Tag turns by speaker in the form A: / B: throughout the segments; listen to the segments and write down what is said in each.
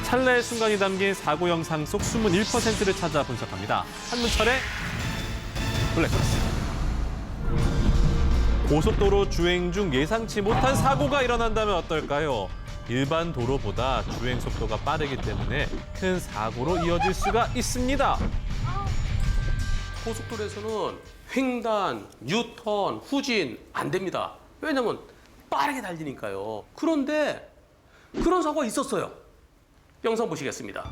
A: 찰나의 순간이 담긴 사고 영상 속 숨은 1%를 찾아 분석합니다. 한문철의 블랙박스. 고속도로 주행 중 예상치 못한 사고가 일어난다면 어떨까요? 일반 도로보다 주행 속도가 빠르기 때문에 큰 사고로 이어질 수가 있습니다.
B: 고속도로에서는 횡단, 유턴, 후진 안 됩니다. 왜냐면 빠르게 달리니까요. 그런데 그런 사고가 있었어요. 영상 보시겠습니다.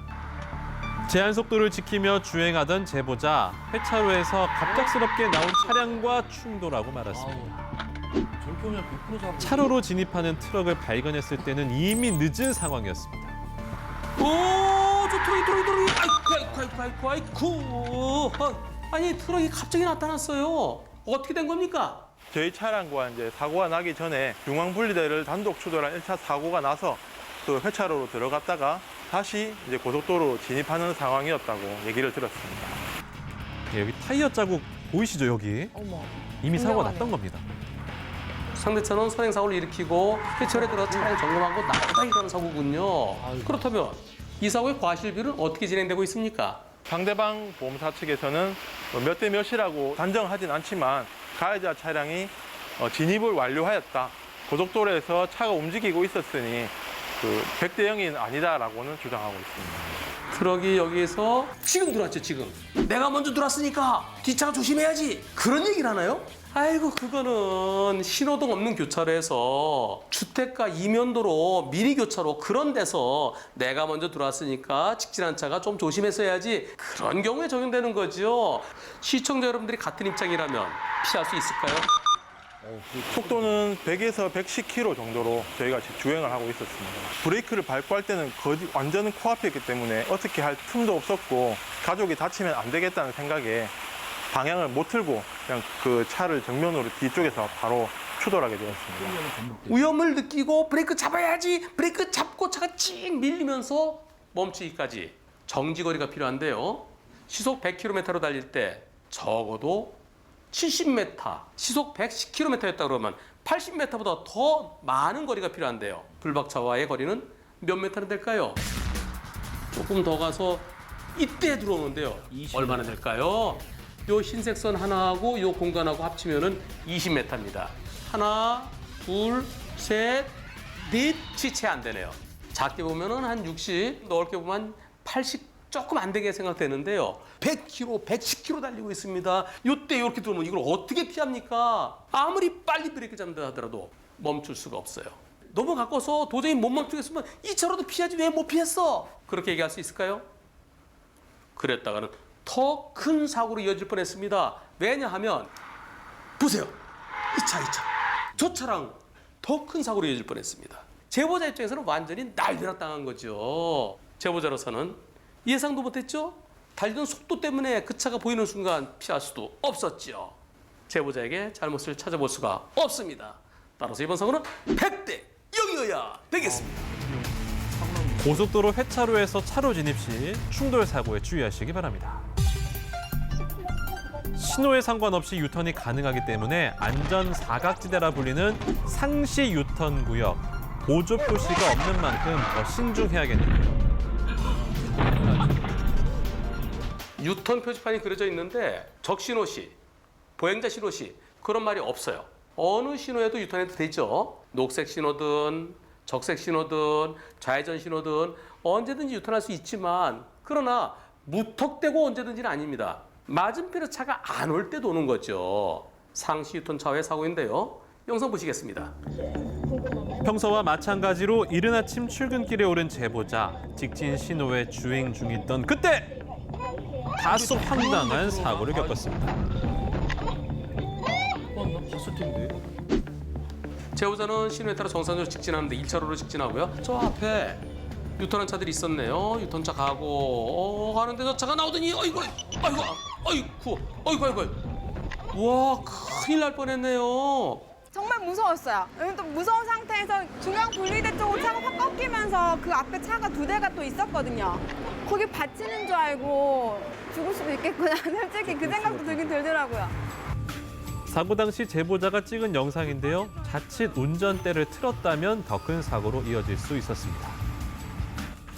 A: 제한 속도를 지키며 주행하던 제보자, 회차로에서 갑작스럽게 나온 차량과 충돌하고 말았습니다.
C: 저렇게 오면 100% 사고.
A: 차로로 진입하는 트럭을 발견했을 때는 이미 늦은 상황이었습니다.
B: 저 트럭이. 아이쿠. 아니, 트럭이 갑자기 나타났어요. 어떻게 된 겁니까?
D: 저희 차량과 이제 사고가 나기 전에 중앙분리대를 단독 추돌한 1차 사고가 나서 그 회차로로 들어갔다가 다시 이제 고속도로 진입하는 상황이었다고 얘기를 들었습니다.
A: 예, 여기 타이어 자국 보이시죠, 여기? 이미 사고가 났던 겁니다.
B: 상대차는 선행사고를 일으키고 회차로에 들어서 차량 점검하고 나오다 일어난 사고군요. 그렇다면 이 사고의 과실비율은 어떻게 진행되고 있습니까?
D: 상대방 보험사 측에서는 몇 대 몇이라고 단정하진 않지만 가해자 차량이 진입을 완료하였다. 고속도로에서 차가 움직이고 있었으니 그 100대 0이 아니다라고는 주장하고 있습니다.
B: 트럭이 여기에서 지금 들어왔죠, 지금. 내가 먼저 들어왔으니까 뒷차가 조심해야지. 그런 얘기를 하나요? 아이고, 그거는 신호등 없는 교차로에서 주택가 이면도로 미니 교차로 그런 데서 내가 먼저 들어왔으니까 직진한 차가 좀 조심했어야지. 그런 경우에 적용되는 거죠. 시청자 여러분들이 같은 입장이라면 피할 수 있을까요?
D: 속도는 100에서 110km 정도로 저희가 주행을 하고 있었습니다. 브레이크를 밟고 할 때는 완전 코앞이었기 때문에 어떻게 할 틈도 없었고 가족이 다치면 안 되겠다는 생각에 방향을 못 틀고 그냥 그 차를 정면으로 뒤쪽에서 바로 추돌하게 되었습니다.
B: 위험을 느끼고 브레이크 잡아야지. 브레이크 잡고 차가 찡 밀리면서 멈추기까지 정지거리가 필요한데요. 시속 100km로 달릴 때 적어도 70m, 시속 110km였다 그러면 80m보다 더 많은 거리가 필요한데요. 불박차와의 거리는 몇 m는 될까요? 조금 더 가서 이때 들어오는데요. 얼마나 될까요? 요 흰색 선 하나하고 요 공간하고 합치면은 20m입니다. 하나, 둘, 셋, 넷이 채 안 되네요. 작게 보면은 한 60, 넓게 보면 한 80 조금 안 되게 생각되는데요. 100km, 110km 달리고 있습니다. 이때 이렇게 들어오면 이걸 어떻게 피합니까? 아무리 빨리 브레이크 잡는다 하더라도 멈출 수가 없어요. 너무 가까워서 도저히 못 멈추겠으면 이 차로도 피하지 왜 못 피했어? 그렇게 얘기할 수 있을까요? 그랬다가는 더 큰 사고로 이어질 뻔했습니다. 왜냐하면 보세요. 이 차. 저 차랑 더 큰 사고로 이어질 뻔했습니다. 제보자 입장에서는 완전히 날벼락 당한 거죠. 제보자로서는 예상도 못했죠? 달리던 속도 때문에 그 차가 보이는 순간 피할 수도 없었죠. 제보자에게 잘못을 찾아볼 수가 없습니다. 따라서 이번 사고는 100대 0이어야 되겠습니다.
A: 고속도로 회차로에서 차로 진입 시 충돌 사고에 주의하시기 바랍니다. 신호에 상관없이 유턴이 가능하기 때문에 안전 사각지대라 불리는 상시 유턴 구역, 보조 표시가 없는 만큼 더 신중해야겠는데요.
B: 유턴 표지판이 그려져 있는데 적신호 시, 보행자 신호 시 그런 말이 없어요. 어느 신호에도 유턴해도 되죠. 녹색 신호든 적색 신호든 좌회전 신호든 언제든지 유턴할 수 있지만 그러나 무턱대고 언제든지는 아닙니다. 맞은편에 차가 안 올 때 도는 거죠. 상시 유턴 차후의 사고인데요. 영상 보시겠습니다.
A: 평소와 마찬가지로 이른 아침 출근길에 오른 제보자, 직진 신호에 주행 중이던 그때 다소 황당한 사고를 겪었습니다.
C: 나 봤을 텐데.
B: 제보자는 신호에 따라 정상적으로 직진하는데 1차로로 직진하고요. 저 앞에 유턴한 차들이 있었네요. 유턴차 가고 가는데 저 차가 나오더니 아이고. 와, 큰일 날 뻔했네요.
E: 정말 무서웠어요. 또 무서운 상태에서 중앙 분리대 쪽으로 차가 확 꺾이면서 그 앞에 차가 두 대가 또 있었거든요. 거기 받치는 줄 알고 죽을 수도 있겠구나. 솔직히 그 생각도 들긴 들더라고요.
A: 사고 당시 제보자가 찍은 영상인데요. 자칫 운전대를 틀었다면 더 큰 사고로 이어질 수 있었습니다.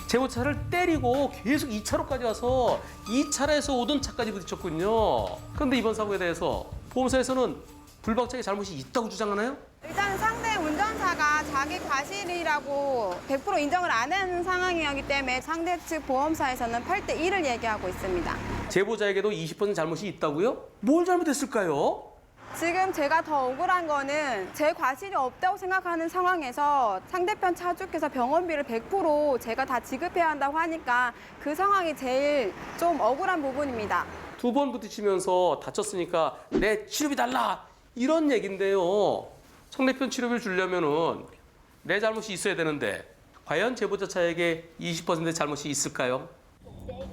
B: 제보차를 때리고 계속 2차로까지 와서 2차로에서 오던 차까지 부딪혔군요. 그런데 이번 사고에 대해서 보험사에서는 불박차의 잘못이 있다고 주장하나요?
E: 일단 상대 운전사가 자기 과실이라고 100% 인정을 안 하는 상황이었기 때문에 상대 측 보험사에서는 8대 1을 얘기하고 있습니다.
B: 제보자에게도 20% 잘못이 있다고요? 뭘 잘못했을까요?
E: 지금 제가 더 억울한 거는 제 과실이 없다고 생각하는 상황에서 상대편 차주께서 병원비를 100% 제가 다 지급해야 한다고 하니까 그 상황이 제일 좀 억울한 부분입니다.
B: 2번 부딪히면서 다쳤으니까 내 치료비 달라 이런 얘긴데요. 상대편 치료비를 주려면은 내 잘못이 있어야 되는데 과연 제보자 차에게 20%의 잘못이 있을까요?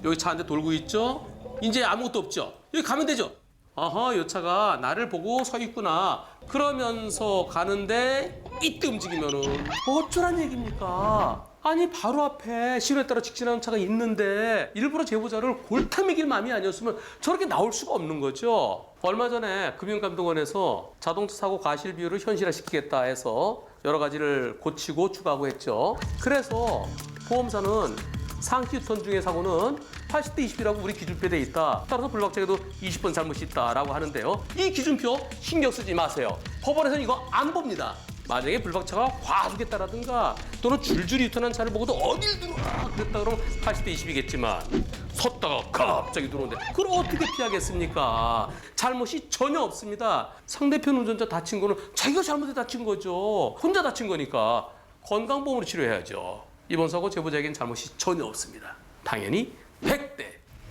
B: 여기 차 한 대 돌고 있죠? 이제 아무것도 없죠? 여기 가면 되죠? 아하, 이 차가 나를 보고 서 있구나. 그러면서 가는데 이때 움직이면은 어쩌란 얘기입니까? 아니 바로 앞에 신호에 따라 직진하는 차가 있는데 일부러 제보자를 골탕 먹일 마음이 아니었으면 저렇게 나올 수가 없는 거죠. 얼마 전에 금융감독원에서 자동차 사고 과실 비율을 현실화시키겠다 해서 여러 가지를 고치고 추가하고 했죠. 그래서 보험사는 상시 유턴 중의 사고는 80대 20이라고 우리 기준표에 돼 있다. 따라서 불박차에도 20% 잘못이 있다라고 하는데요. 이 기준표 신경 쓰지 마세요. 법원에서는 이거 안 봅니다. 만약에 불박차가 과속했다라든가 또는 줄줄이 유턴한 차를 보고도 어딜 들어와 그랬다 그러면 80대 20이겠지만 섰다가 갑자기 들어오는데 그걸 어떻게 피하겠습니까? 잘못이 전혀 없습니다. 상대편 운전자 다친 거는 자기가 잘못해 다친 거죠. 혼자 다친 거니까 건강보험으로 치료해야죠. 이번 사고 제보자에겐 잘못이 전혀 없습니다. 당연히 100대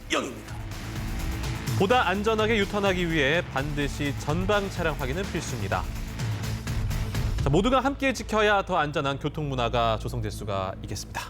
B: 0입니다.
A: 보다 안전하게 유턴하기 위해 반드시 전방 차량 확인은 필수입니다. 자, 모두가 함께 지켜야 더 안전한 교통 문화가 조성될 수가 있겠습니다.